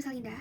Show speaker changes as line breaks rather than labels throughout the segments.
Rosalinda.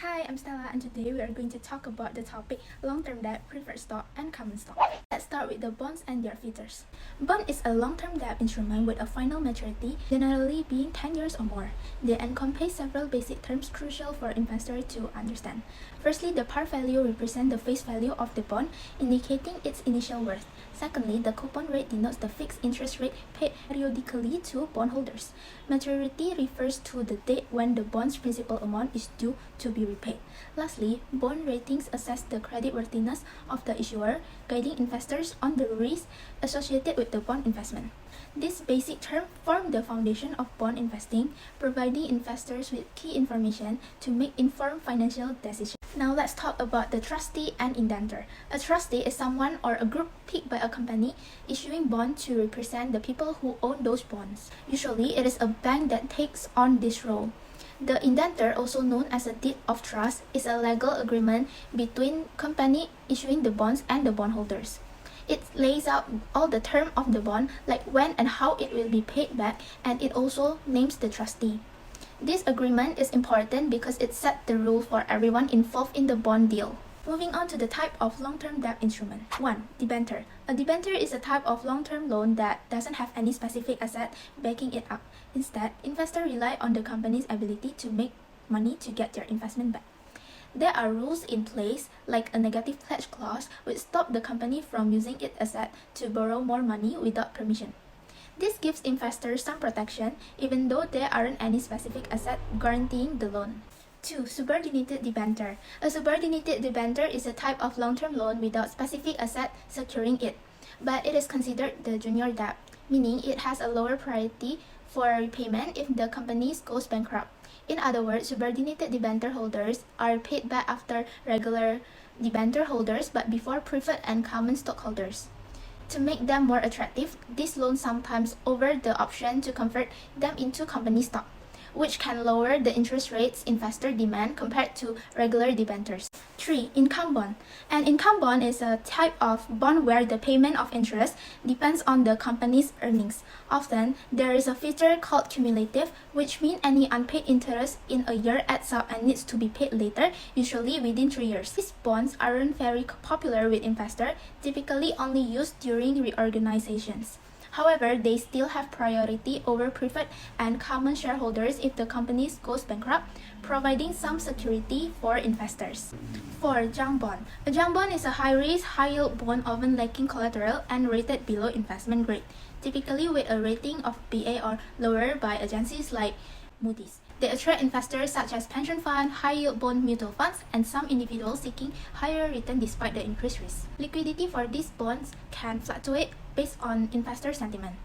Hi, I'm Stella, and today we are going to talk about the topic long-term debt, preferred stock, and common stock. Let's start with the bonds and their features. Bond is a long-term debt instrument with a final maturity, generally being 10 years or more. They encompass several basic terms crucial for investors to understand. Firstly, the par value represents the face value of the bond, indicating its initial worth. Secondly, the coupon rate denotes the fixed interest rate paid periodically to bondholders. Maturity refers to the date when the bond's principal amount is due to be repaid. Lastly, bond ratings assess the creditworthiness of the issuer, guiding investors on the risks associated with the bond investment. These basic terms form the foundation of bond investing, providing investors with key information to make informed financial decisions. Now let's talk about the trustee and indentor. A trustee is someone or a group picked by a company issuing bonds to represent the people who own those bonds. Usually, it is a bank that takes on this role. The indentor, also known as a deed of trust, is a legal agreement between company issuing the bonds and the bondholders. It lays out all the terms of the bond, like when and how it will be paid back, and it also names the trustee. This agreement is important because it sets the rule for everyone involved in the bond deal. Moving on to the type of long-term debt instrument. 1. Debenture. A debenture is a type of long-term loan that doesn't have any specific asset backing it up. Instead, investors rely on the company's ability to make money to get their investment back. There are rules in place, like a negative pledge clause, which stop the company from using its asset to borrow more money without permission. This gives investors some protection, even though there aren't any specific asset guaranteeing the loan. 2. Subordinated debenture. A subordinated debenture is a type of long-term loan without specific asset securing it, but it is considered the junior debt, meaning it has a lower priority for repayment if the company goes bankrupt. In other words, subordinated debenture holders are paid back after regular debenture holders but before preferred and common stockholders. To make them more attractive, these loans sometimes offer the option to convert them into company stock, which can lower the interest rates investor demand compared to regular debentures. 3. Income bond. An income bond is a type of bond where the payment of interest depends on the company's earnings. Often, there is a feature called cumulative, which means any unpaid interest in a year adds up and needs to be paid later, usually within 3 years. These bonds aren't very popular with investors, typically only used during reorganizations. However, they still have priority over preferred and common shareholders if the company goes bankrupt, providing some security for investors. 4. Junk bond. A junk bond is a high-risk, high-yield bond often lacking collateral and rated below investment grade, typically with a rating of BA or lower by agencies like Moody's. They attract investors such as pension funds, high-yield bond mutual funds, and some individuals seeking higher return despite the increased risk. Liquidity for these bonds can fluctuate based on investor sentiment.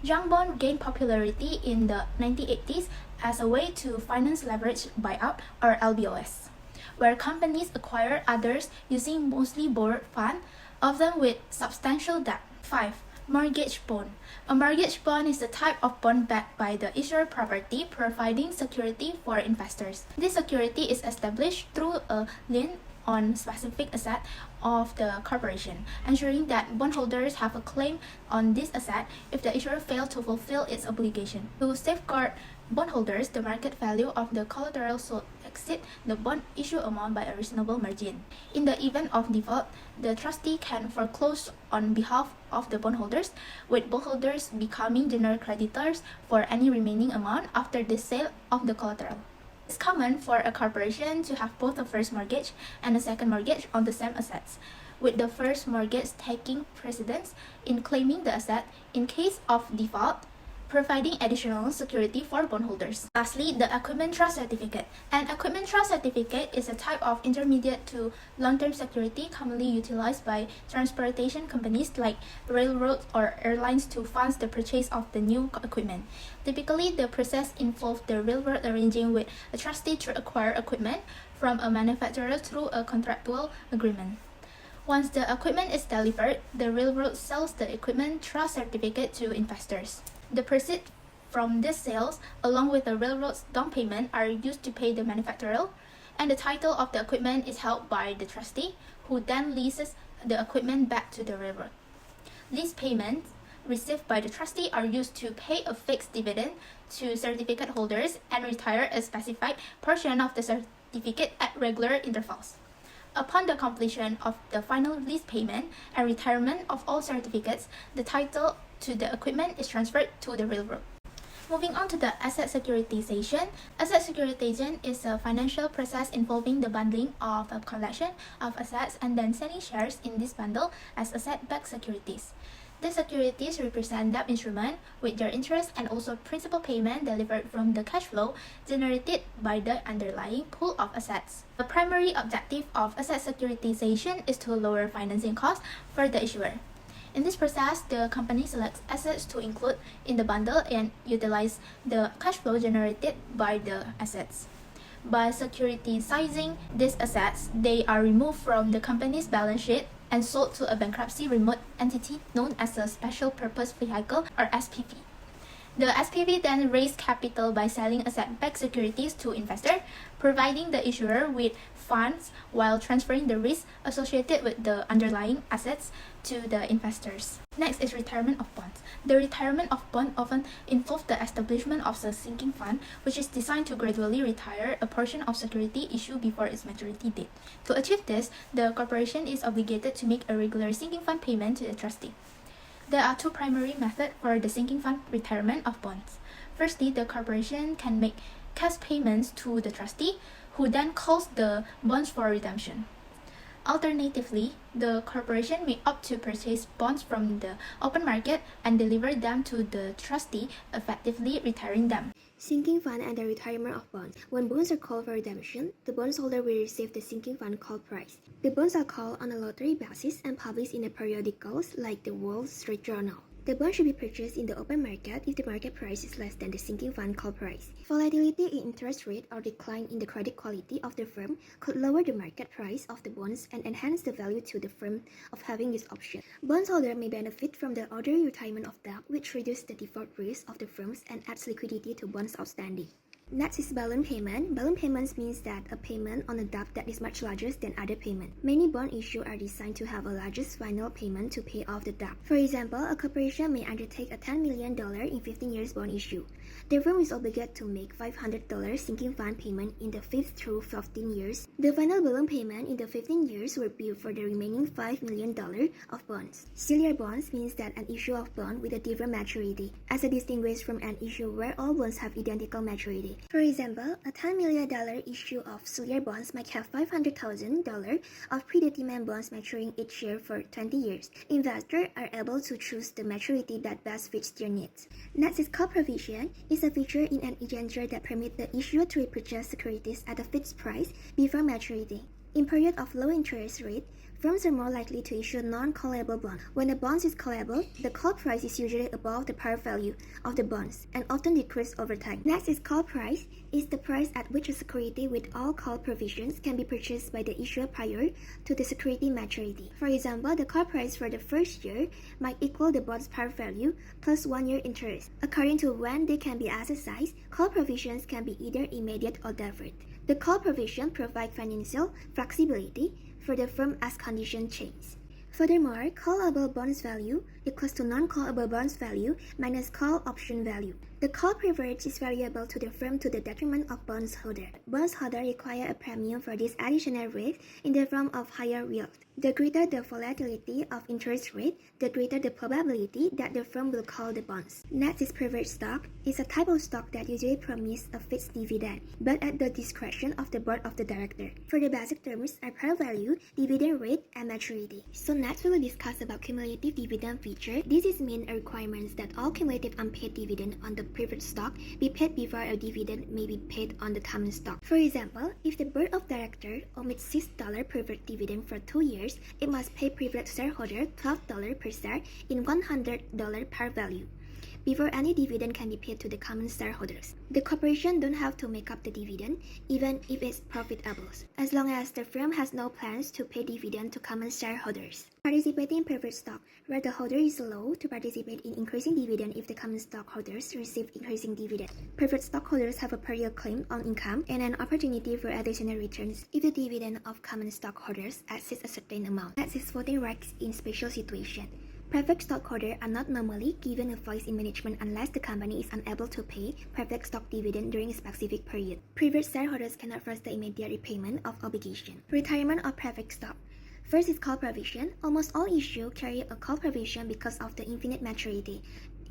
Junk bond gained popularity in the 1980s as a way to finance leveraged buyout or LBOs, where companies acquire others using mostly borrowed funds, often with substantial debt. 5. Mortgage bond. A mortgage bond is a type of bond backed by the issuer property, providing security for investors. This security is established through a lien on specific asset of the corporation, ensuring that bondholders have a claim on this asset if the issuer fails to fulfill its obligation. To safeguard bondholders, the market value of the collateral should exceed the bond issue amount by a reasonable margin. In the event of default, the trustee can foreclose on behalf of the bondholders, with bondholders becoming general creditors for any remaining amount after the sale of the collateral. It's common for a corporation to have both a first mortgage and a second mortgage on the same assets, with the first mortgage taking precedence in claiming the asset in case of default, providing additional security for bondholders. Lastly, the equipment trust certificate. An equipment trust certificate is a type of intermediate to long-term security commonly utilized by transportation companies like railroads or airlines to fund the purchase of the new equipment. Typically, the process involves the railroad arranging with a trustee to acquire equipment from a manufacturer through a contractual agreement. Once the equipment is delivered, the railroad sells the equipment trust certificate to investors. The proceeds from these sales, along with the railroad's down payment, are used to pay the manufacturer, and the title of the equipment is held by the trustee, who then leases the equipment back to the railroad. Lease payments received by the trustee are used to pay a fixed dividend to certificate holders and retire a specified portion of the certificate at regular intervals. Upon the completion of the final lease payment and retirement of all certificates, the title to the equipment is transferred to the railroad. Moving on to the asset securitization. Asset securitization is a financial process involving the bundling of a collection of assets and then selling shares in this bundle as asset-backed securities. The securities represent debt instruments with their interest and also principal payment delivered from the cash flow generated by the underlying pool of assets. The primary objective of asset securitization is to lower financing costs for the issuer. In this process, the company selects assets to include in the bundle and utilize the cash flow generated by the assets. By securitizing these assets, they are removed from the company's balance sheet and sold to a bankruptcy remote entity known as a Special Purpose Vehicle or SPV. The SPV then raised capital by selling asset-backed securities to investors, providing the issuer with funds while transferring the risk associated with the underlying assets to the investors. Next is retirement of bonds. The retirement of bonds often involves the establishment of a sinking fund, which is designed to gradually retire a portion of security issued before its maturity date. To achieve this, the corporation is obligated to make a regular sinking fund payment to the trustee. There are two primary methods for the sinking fund retirement of bonds. Firstly, the corporation can make cash payments to the trustee, who then calls the bonds for redemption. Alternatively, the corporation may opt to purchase bonds from the open market and deliver them to the trustee, effectively retiring them.
Sinking fund and the retirement of bonds. When bonds are called for redemption, the bondholder will receive the sinking fund call price. The bonds are called on a lottery basis and published in the periodicals like the Wall Street Journal. The bond should be purchased in the open market if the market price is less than the sinking fund call price. Volatility in interest rate or decline in the credit quality of the firm could lower the market price of the bonds and enhance the value to the firm of having this option. Bondholder may benefit from the orderly retirement of debt, which reduces the default risk of the firms and adds liquidity to bonds outstanding. Next is balloon payment. Balloon payments means that a payment on a debt that is much larger than other payment. Many bond issues are designed to have a largest final payment to pay off the debt. For example, a corporation may undertake a $10 million in 15 years bond issue. The firm is obligated to make $500 sinking fund payment in the 5th through 15 years. The final balloon payment in the 15 years will be for the remaining $5 million of bonds. Senior bonds means that an issue of bond with a different maturity, as distinguished from an issue where all bonds have identical maturity. For example, a $10 million issue of senior bonds might have $500,000 of pre-determined bonds maturing each year for 20 years. Investors are able to choose the maturity that best fits their needs. Next is call provision. Is a feature in an indenture that permits the issuer to repurchase securities at a fixed price before maturity. In period of low interest rate, firms are more likely to issue non-callable bonds. When a bond is callable, the call price is usually above the par value of the bonds and often decreases over time. Next is call price. Is the price at which a security with all call provisions can be purchased by the issuer prior to the security maturity. For example, the call price for the first year might equal the bond's par value plus 1 year interest. According to when they can be exercised, call provisions can be either immediate or deferred. The call provision provides financial flexibility for the firm as conditions change. Furthermore, callable bonds value equals to non-callable bonds value minus call option value. The call privilege is variable to the firm to the detriment of bondholder. Bondholder require a premium for this additional risk in the form of higher yield. The greater the volatility of interest rate, the greater the probability that the firm will call the bonds. Next is preferred stock. It's a type of stock that usually promises a fixed dividend, but at the discretion of the board of the director. For the basic terms are par value, dividend rate, and maturity. So next we will discuss about cumulative dividend feature. This is mean a requirement that all cumulative unpaid dividend on the preferred stock be paid before a dividend may be paid on the common stock. For example, if the board of directors omits $6 preferred dividend for 2 years, it must pay preferred shareholder $12 per share in $100 par value before any dividend can be paid to the common shareholders. The corporation don't have to make up the dividend, even if it's profitable, as long as the firm has no plans to pay dividend to common shareholders. Participating in preferred stock, where the holder is allowed to participate in increasing dividend if the common stockholders receive increasing dividend. Preferred stockholders have a per year claim on income and an opportunity for additional returns if the dividend of common stockholders exceeds a certain amount. Next is voting rights in special situations. Preferred stockholders are not normally given a voice in management unless the company is unable to pay preferred stock dividend during a specific period. Preferred shareholders cannot force the immediate repayment of obligation. Retirement of preferred stock. First is call provision. Almost all issues carry a call provision because of the infinite maturity.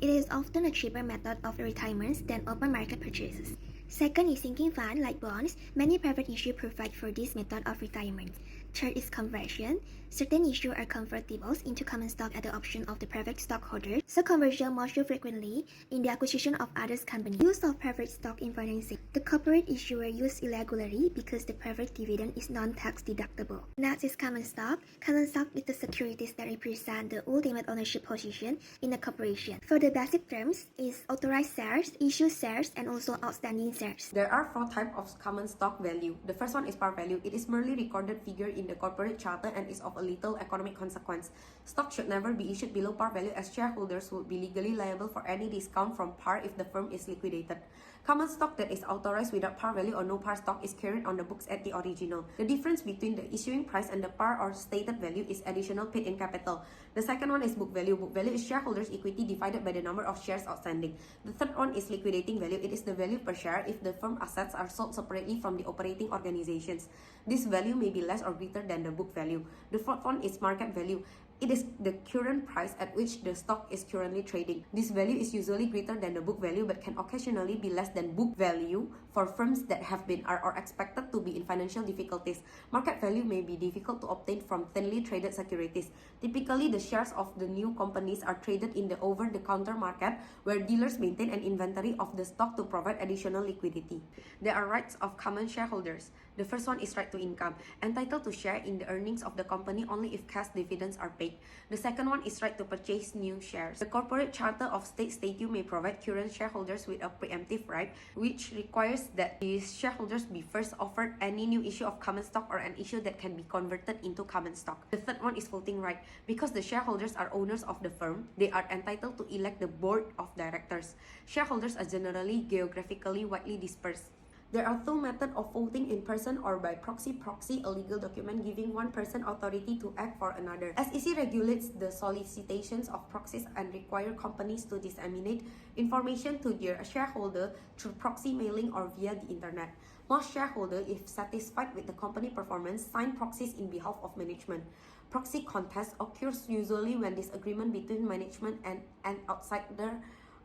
It is often a cheaper method of retirement than open market purchases. Second is sinking fund like bonds. Many private issues provide for this method of retirement. Third is conversion. Certain issues are convertible into common stock at the option of the private stockholders, so conversion most frequently in the acquisition of others' company. Use of private stock in financing. The corporate issuer used irregularly because the private dividend is non-tax deductible. Next is common stock. Common stock is the securities that represent the ultimate ownership position in a corporation. For the basic terms is authorized shares, issued shares, and also outstanding shares.
There are 4 types of common stock value. The first one is par value. It is merely recorded figure in the corporate charter and is of a little economic consequence. Stock should never be issued below par value as shareholders would be legally liable for any discount from par if the firm is liquidated. Common stock that is authorized without par value or no par stock is carried on the books at the original. The difference between the issuing price and the par or stated value is additional paid in capital. The second one is book value. Book value is shareholders' equity divided by the number of shares outstanding. The third one is liquidating value. It is the value per share if the firm assets are sold separately from the operating organizations. This value may be less or greater than the book value. The fourth one is market value. It is the current price at which the stock is currently trading. This value is usually greater than the book value but can occasionally be less than book value for firms that have been or expected to be in financial difficulties. Market value may be difficult to obtain from thinly traded securities. Typically, the shares of the new companies are traded in the over-the-counter market where dealers maintain an inventory of the stock to provide additional liquidity. There are rights of common shareholders. The first one is right to income, entitled to share in the earnings of the company only if cash dividends are paid. The second one is right to purchase new shares. The corporate charter of state statute may provide current shareholders with a preemptive right, which requires that these shareholders be first offered any new issue of common stock or an issue that can be converted into common stock. The third one is voting right. Because the shareholders are owners of the firm, they are entitled to elect the board of directors. Shareholders are generally geographically widely dispersed. There are 2 methods of voting: in person or by proxy. Proxy, a legal document giving one person authority to act for another. SEC regulates the solicitations of proxies and require companies to disseminate information to their shareholder through proxy mailing or via the internet. Most shareholders, if satisfied with the company performance, sign proxies in behalf of management. Proxy contest occurs usually when disagreement between management and an outsider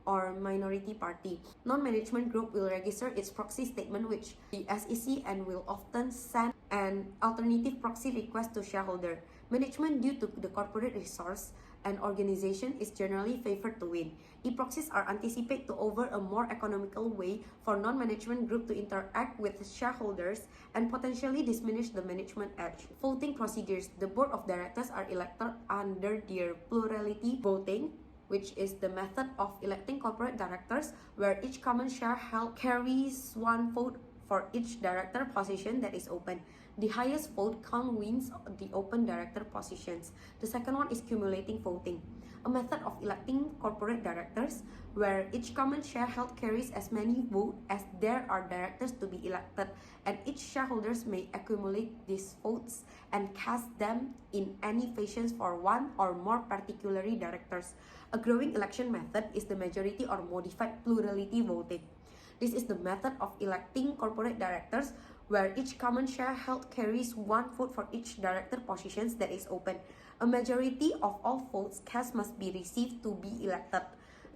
or minority party. Non-management group will register its proxy statement with the SEC and will often send an alternative proxy request to shareholder. Management, due to the corporate resource and organization, is generally favored to win. E-proxies are anticipated to offer a more economical way for non-management group to interact with shareholders and potentially diminish the management edge. Voting procedures. The board of directors are elected under their plurality voting, which is the method of electing corporate directors where each common share held carries 1 vote for each director position that is open. The highest vote count wins the open director positions. The second one is cumulating voting, a method of electing corporate directors where each common share held carries as many votes as there are directors to be elected, and each shareholders may accumulate these votes and cast them in any fashion for one or more particular directors. A growing election method is the majority or modified plurality voting. This is the method of electing corporate directors where each common share held carries 1 vote for each director positions that is open. A majority of all votes cast must be received to be elected.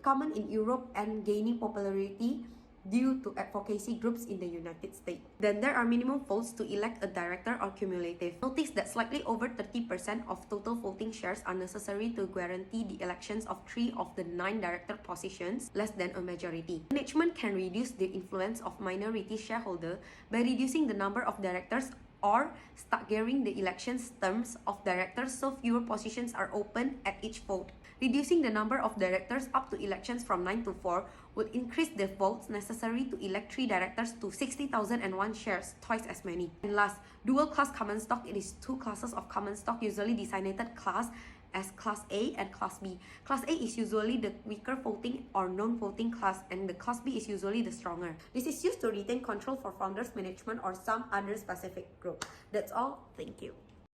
Common in Europe and gaining popularity due to advocacy groups in the United States. Then there are minimum votes to elect a director or cumulative. Notice that slightly over 30% of total voting shares are necessary to guarantee the elections of 3 of the 9 director positions, less than a majority. Management can reduce the influence of minority shareholders by reducing the number of directors or staggering the elections terms of directors so fewer positions are open at each vote. Reducing the number of directors up to elections from 9 to 4 would increase the votes necessary to elect 3 directors to 60,001 shares, twice as many. And last, dual class common stock. It is 2 classes of common stock, usually designated class as Class A and Class B. Class A is usually the weaker voting or non-voting class, and the Class B is usually the stronger. This is used to retain control for founders, management, or some other specific group. That's all. Thank you.